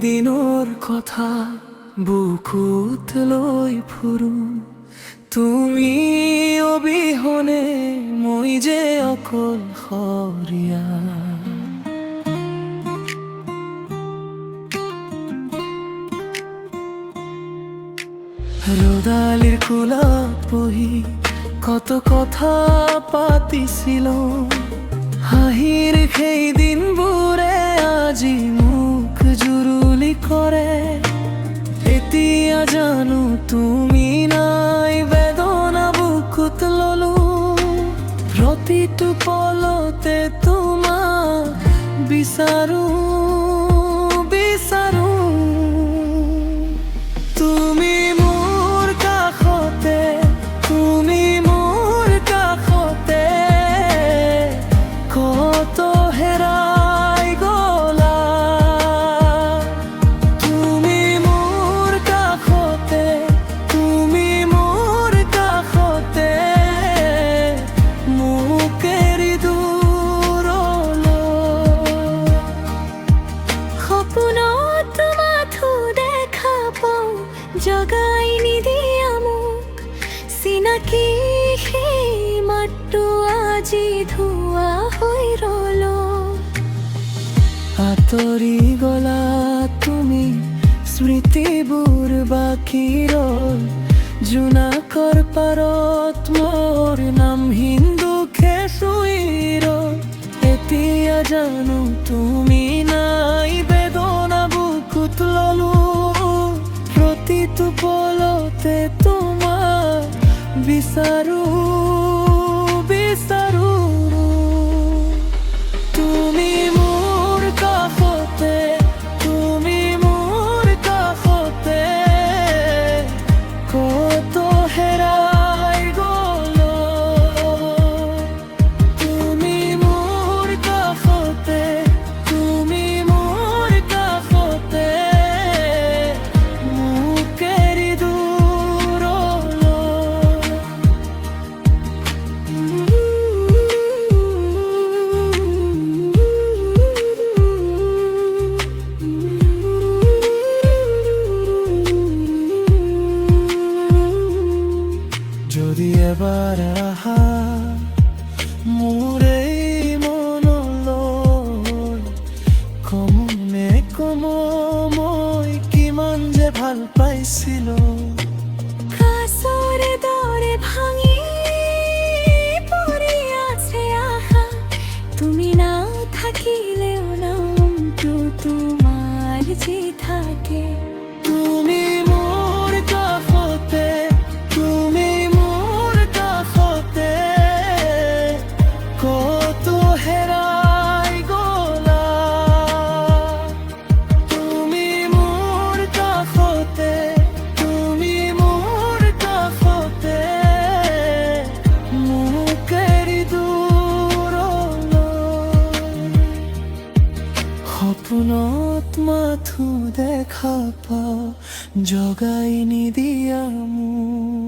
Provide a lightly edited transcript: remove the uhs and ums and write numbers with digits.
দিনৰ কথা বুকুত লৈ ফুৰো তুমি অবিহনে মই যে অকলশৰীয়া ৰ'দালিৰ কোলাত বহি কত কথা পাতিছিলো হাঁহিৰ সেই দিনবোৰে আজি মুখ জুৰুলি কৰে এতিয়া জানো তুমি নাই বেদনা বুকুত ললো প্ৰতিটো পলতে তোমাক বিচাৰো বিচাৰো তুমি মোৰ কাষতে তুমি মোৰ কাষতে কত হেৰাই গলা তুমি মোৰ কাষতে তুমি মোৰ কাষতে মোক এৰি দূৰলৈ সপোনত মাথো দেখা পাওঁ জগাই নিদিয়া মোক চিনাকি সেই মাতটো আজি ধোৱা হৈ ৰ'ল আঁতৰি গলা তুমি স্মৃতিবোৰ বাকী ৰল জোনাকৰ পাৰত মোৰ নাম হিন্দুখে চুই ৰল এতিয়া জানো তুমি নাই বেদনা বুকুত ললো প্ৰতিটো পলতে তোমাক বিচাৰো বিচাৰো তুমি মোৰ কাষতে তুমি মোৰ কাষতে কত হেৰাই গলা তুমি মোৰ কাষতে তুমি মোৰ কাষতে মোক এৰি যদি এবাৰ আহা মোৰ এই মনলৈ কমনে কম মই কিমান যে ভাল পাইছিলো কাছৰ দৰে ভাঙি পৰি আছে আশা তুমি নাথাকিলেও নামটো তোমাৰ যি থাকে তুমি মোৰ কাষতে তুমি মোৰ কাষতে কত হেৰাই গলা তুমি মোৰ কাষতে তুমি মোৰ কাষতে মোক এৰি দূৰলৈ সপোনত মাথো দেখা পাওঁ জগাই নিদিয়া মোক